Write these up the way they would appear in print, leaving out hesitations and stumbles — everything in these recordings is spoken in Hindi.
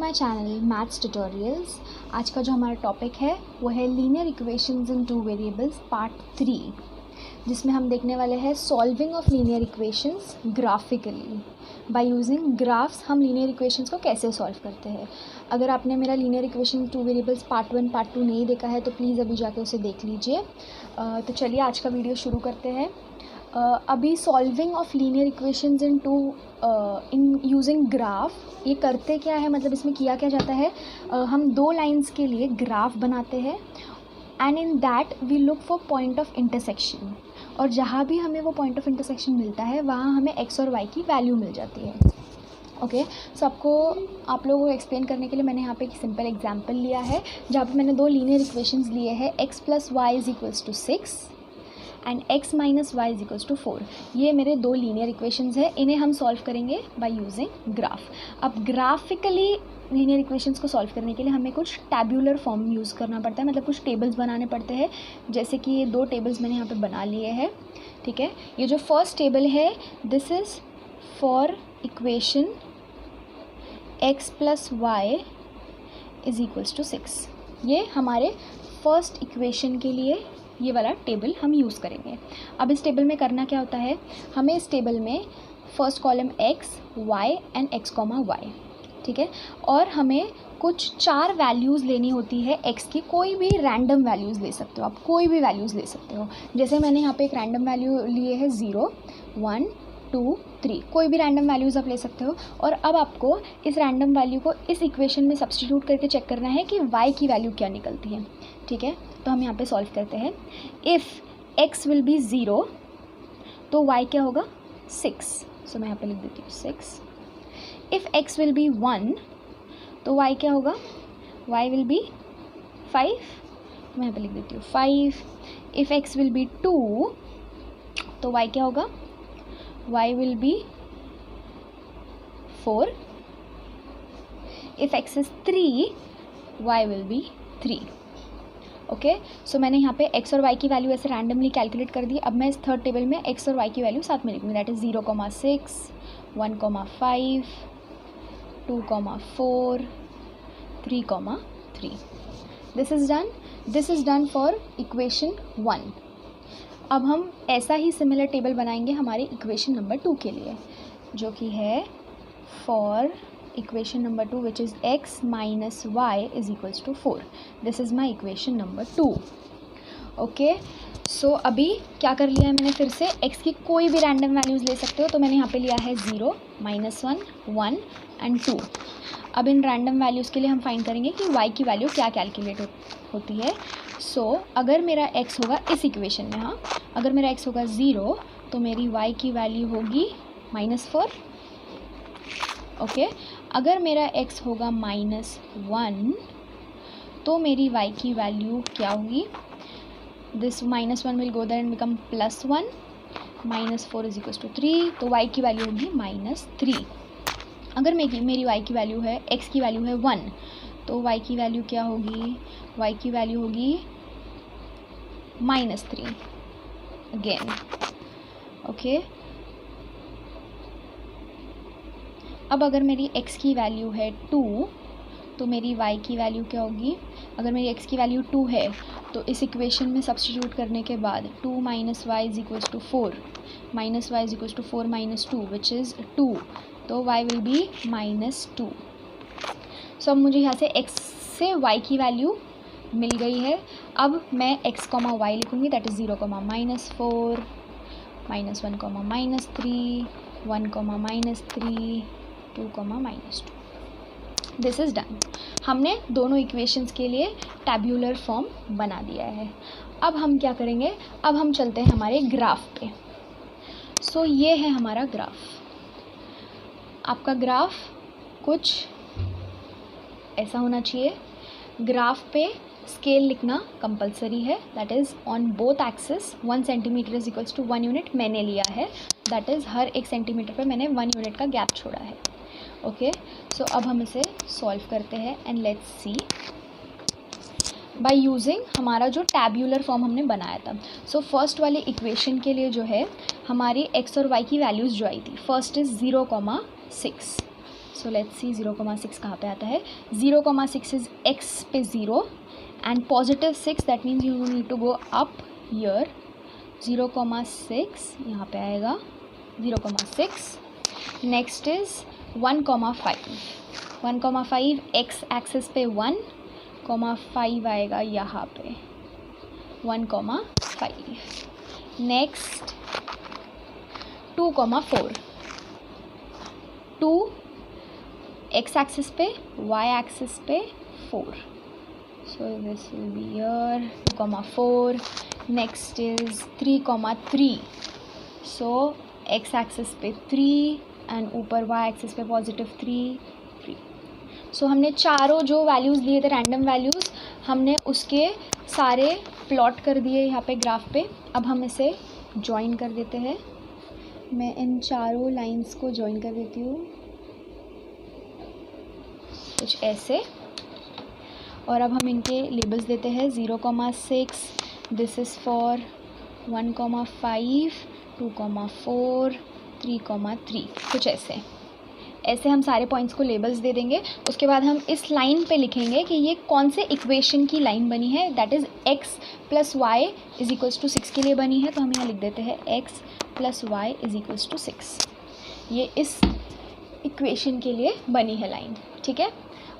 My channel maths tutorials. आज का जो हमारा टॉपिक है वो है लीनियर इक्वेशंस इन टू वेरिएबल्स पार्ट 3, जिसमें हम देखने वाले हैं solving of linear equations graphically by using graphs. हम लीनियर इक्वेशंस को कैसे सॉल्व करते हैं। अगर आपने मेरा linear equation two variables part 1 part 2 नहीं देखा है तो प्लीज़ अभी जाके उसे देख लीजिए। तो चलिए आज का वीडियो शुरू करते हैं। अभी solving of linear equations in using graph, ये करते क्या है, मतलब इसमें किया क्या जाता है। हम दो लाइंस के लिए ग्राफ बनाते हैं and in that we look for point of intersection, और जहाँ भी हमें वो पॉइंट ऑफ इंटरसेक्शन मिलता है वहाँ हमें एक्स और वाई की वैल्यू मिल जाती है। ओके, सो आप लोगों को एक्सप्लेन करने के लिए मैंने यहाँ पे एक सिंपल एग्जांपल लिया है, जहाँ पे मैंने दो लीनियर इक्वेशंस लिए हैं, x + y = 6 and x - y = 4। ये मेरे दो लीनियर इक्वेशंस हैं, इन्हें हम सॉल्व करेंगे बाय यूजिंग ग्राफ। अब ग्राफिकली लीनियर इक्वेशंस को सॉल्व करने के लिए हमें कुछ टैब्यूलर फॉर्म यूज़ करना पड़ता है, मतलब कुछ टेबल्स बनाने पड़ते हैं। जैसे कि ये दो टेबल्स मैंने यहाँ पे बना लिए हैं। ठीक है, ये जो फर्स्ट टेबल है this is for equation x + y = 6। ये हमारे फर्स्ट इक्वेशन के लिए ये वाला टेबल हम यूज़ करेंगे। अब इस टेबल में करना क्या होता है, हमें इस टेबल में first column x, y and x, y, ठीक है, और हमें कुछ 4 वैल्यूज़ लेनी होती है x की। कोई भी रैंडम वैल्यूज़ ले सकते हो आप, कोई भी वैल्यूज़ ले सकते हो। जैसे मैंने यहाँ पे एक रैंडम वैल्यू लिए है 0, 1, 2, 3, कोई भी रैंडम वैल्यूज़ आप ले सकते हो। और अब आपको इस रैंडम वैल्यू को इस इक्वेशन में सब्स्टिट्यूट करके चेक करना है कि y की वैल्यू क्या निकलती है। ठीक है, तो हम यहाँ पे सॉल्व करते हैं। इफ़ x विल बी 0 तो y क्या होगा 6। सो मैं यहाँ पे लिख देती हूँ 6। इफ़ x विल बी 1 तो y क्या होगा, y विल बी 5। मैं यहाँ पे लिख देती हूँ 5। इफ़ x विल बी 2 तो y क्या होगा, y will be 4। If x is 3 y will be 3। Okay, so मैंने यहाँ पे x और y की वैल्यू ऐसे रैंडमली कैलकुलेट कर दी। अब मैं इस थर्ड टेबल में x और y की वैल्यू साथ में लिखूँगी, that is 0,6, 1,5, 2,4, 3,3। This is done for equation 1। अब हम ऐसा ही सिमिलर टेबल बनाएंगे हमारे इक्वेशन नंबर 2 के लिए, जो कि है for equation number 2 which is x - y = 4। This is my equation number 2। Okay, so अभी क्या कर लिया है मैंने, फिर से x की कोई भी रैंडम वैल्यूज़ ले सकते हो। तो मैंने यहाँ पे लिया है 0, -1, 1 एंड 2। अब इन रैंडम वैल्यूज़ के लिए हम फाइंड करेंगे कि y की वैल्यू क्या कैलकुलेट होती है। सो अगर मेरा x होगा इस इक्वेशन में, हाँ, अगर मेरा x होगा 0 तो मेरी y की वैल्यू होगी -4। ओके, अगर मेरा x होगा -1 तो मेरी y की वैल्यू क्या होगी, this -1 will go there and become +1, -4 = 3, तो y की वैल्यू होगी -3। अगर मेरी y की वैल्यू है, x की वैल्यू है 1 तो y की वैल्यू क्या होगी, y की वैल्यू होगी -3 अगेन। ओके, अब अगर मेरी x की वैल्यू है 2 तो मेरी y की वैल्यू क्या होगी। अगर मेरी x की वैल्यू 2 है तो इस इक्वेशन में सब्स्टिट्यूट करने के बाद 2 - y = 4, -y = 4 - 2 विच इज़ 2, तो y विल बी -2। सो अब मुझे यहाँ से x से y की वैल्यू मिल गई है। अब मैं x, y लिखूँगी, that is 0, -4, -1, -3, 1, -3, 2, -2। This is done. हमने दोनों इक्वेशंस के लिए टैब्यूलर फॉर्म बना दिया है। अब हम क्या करेंगे, अब हम चलते हैं हमारे ग्राफ पे। सो ये है हमारा ग्राफ। आपका ग्राफ कुछ ऐसा होना चाहिए। ग्राफ पे स्केल लिखना कंपलसरी है, that is on both axis 1 centimetre = 1 unit मैंने लिया है, दैट इज़ हर 1 सेंटीमीटर पे मैंने 1 यूनिट का गैप छोड़ा है। ओके, सो अब हम इसे सॉल्व करते हैं and let's see by using हमारा जो टैब्यूलर फॉर्म हमने बनाया था। सो फर्स्ट वाले इक्वेशन के लिए जो है हमारी x और y की वैल्यूज़ जो आई थी, first is 0,6, so let's see 0,6 कहाँ पे आता है. 0,6 इज x पे 0 and +6, that means you need to go up here. 0,6 यहाँ पे आएगा 0,6. Next is 1,5. 1,5 x एक्सिस पे 1,5 आएगा यहाँ पे 1,5. नेक्स्ट 2,4. 2 x एक्सिस पे y एक्सिस पे 4. So this will be here 2,4. Next is 3,3. So x axis पे 3 एंड ऊपर y एक्सिस पे +3. सो हमने चारों जो वैल्यूज़ लिए थे रैंडम वैल्यूज़, हमने उसके सारे प्लॉट कर दिए यहाँ पे ग्राफ पे. अब हम इसे जॉइन कर देते हैं. मैं इन चारों लाइंस को जॉइन कर देती हूँ कुछ ऐसे. और अब हम इनके लेबल्स देते हैं. 0,6 दिस इज़ फॉर 1,5, 2,4, 3,3 कुछ ऐसे हम सारे पॉइंट्स को लेबल्स दे देंगे. उसके बाद हम इस लाइन पे लिखेंगे कि ये कौन से इक्वेशन की लाइन बनी है. दैट इज़ x + y = 6 के लिए बनी है. तो हम यहाँ लिख देते हैं x + y = 6. ये इस इक्वेशन के लिए बनी है लाइन. ठीक है.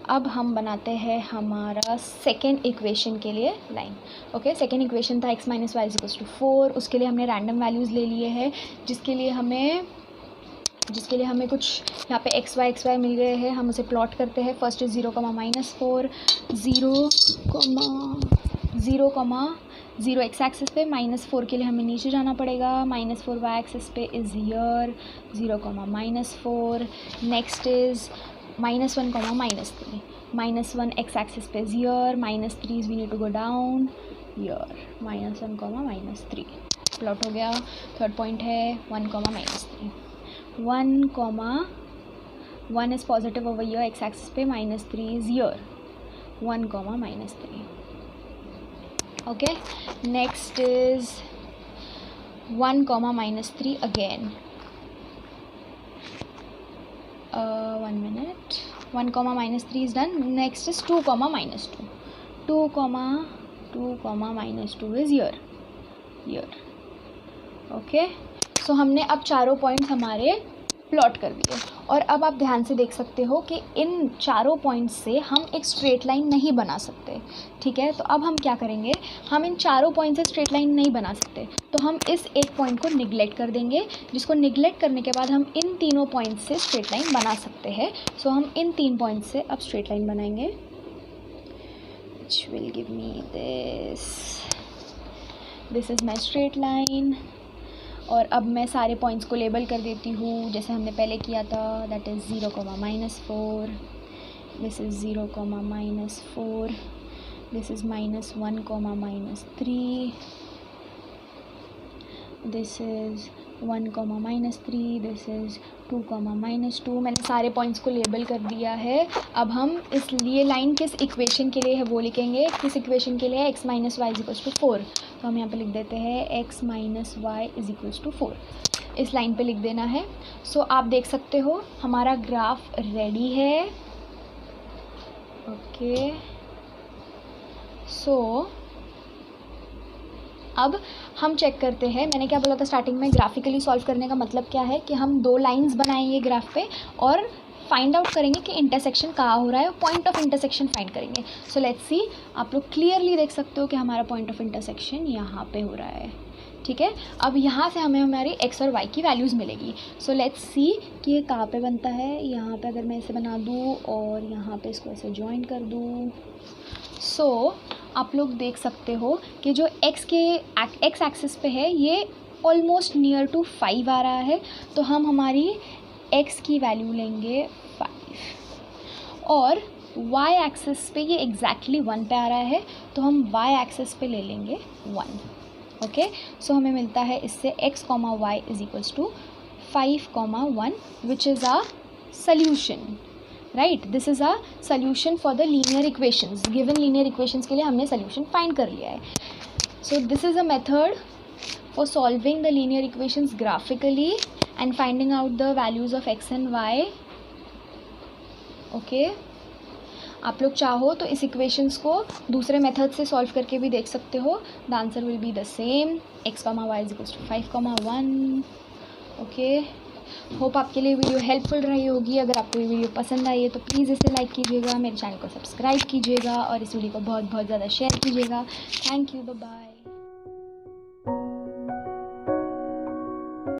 अब हम बनाते हैं हमारा सेकेंड इक्वेशन के लिए लाइन. ओके, सेकेंड इक्वेशन था x - y = 4. उसके लिए हमने रैंडम वैल्यूज़ ले लिए हैं जिसके लिए हमें कुछ यहाँ पे x y मिल गए हैं. हम उसे प्लॉट करते हैं. First is 0,-4. 0 x एक्सिस पे -4 के लिए हमें नीचे जाना पड़ेगा. -4 y एक्सिस पे is here 0,-4. Next is -1, -3. -1 x axis पे is here. -3 we need to go down here. -1, -3 plot हो गया. थर्ड पॉइंट है 1, -3. 1 is positive over here x axis पे. -3 is here 1, -3. okay, next is 1, -3 again. 1 minute. 1, -3 is done. Next is 2, -2. 2, -2 is here. okay, सो हमने अब चारों पॉइंट्स हमारे प्लॉट कर दिए. और अब आप ध्यान से देख सकते हो कि इन चारों पॉइंट्स से हम एक स्ट्रेट लाइन नहीं बना सकते. ठीक है. तो अब हम क्या करेंगे, हम इन चारों पॉइंट से स्ट्रेट लाइन नहीं बना सकते तो हम इस एक पॉइंट को निगलेक्ट कर देंगे. जिसको निगलेक्ट करने के बाद हम इन तीनों पॉइंट से स्ट्रेट लाइन बना सकते हैं. सो हम इन 3 पॉइंट से अब स्ट्रेट लाइन बनाएंगे. which will give me this is my straight line. और अब मैं सारे पॉइंट्स को लेबल कर देती हूँ जैसे हमने पहले किया था. That is 0,-4. This is 0,-4. This is -1, -3. This is 1, -3. This is 2, -2. मैंने सारे पॉइंट्स को लेबल कर दिया है. अब हम इसलिए लाइन किस इक्वेशन के लिए है वो लिखेंगे. किस इक्वेशन के लिए x - y = 4. तो हम यहाँ पे लिख देते हैं x - y = 4. इस लाइन पे लिख देना है. सो आप देख सकते हो हमारा ग्राफ रेडी है. ओके, सो अब हम चेक करते हैं. मैंने क्या बोला था स्टार्टिंग में, ग्राफिकली सॉल्व करने का मतलब क्या है कि हम 2 लाइंस बनाएंगे ग्राफ पे और फाइंड आउट करेंगे कि इंटरसेक्शन कहाँ हो रहा है और पॉइंट ऑफ इंटरसेक्शन फाइंड करेंगे. So let's see. आप लोग क्लियरली देख सकते हो कि हमारा पॉइंट ऑफ इंटरसेक्शन यहाँ पे हो रहा है. ठीक है. अब यहाँ से हमें हमारी x और y की वैल्यूज़ मिलेगी. सो लेट्स सी कि ये कहाँ पे बनता है. यहाँ पे अगर मैं इसे बना दूँ और यहाँ पे इसको ऐसे जॉइन कर दूँ. सो आप लोग देख सकते हो कि जो x एक्सिस पे है ये ऑलमोस्ट नियर टू 5 आ रहा है. तो हम हमारी x की वैल्यू लेंगे 5 और y एक्सिस पे ये एग्जैक्टली 1 पे आ रहा है तो हम y एक्सिस पे ले लेंगे 1. ओके, सो हमें मिलता है इससे x, y = 5, 1 which is a solution. Right, this is a solution for the linear equations. Given linear equations के लिए हमने सल्यूशन फाइंड कर लिया है. So this is a method for solving the linear equations graphically and finding out the values of x and y okay आप लोग चाहो तो इस इक्वेशंस को दूसरे मेथड से सॉल्व करके भी देख सकते हो. The answer will be the same, x, y equals to 5, 1. Okay hope आपके लिए वीडियो हेल्पफुल रही होगी. अगर आपको ये वीडियो पसंद आई है तो प्लीज़ इसे लाइक कीजिएगा, मेरे चैनल को सब्सक्राइब कीजिएगा और इस वीडियो को बहुत बहुत ज़्यादा शेयर कीजिएगा. Thank you, bye bye.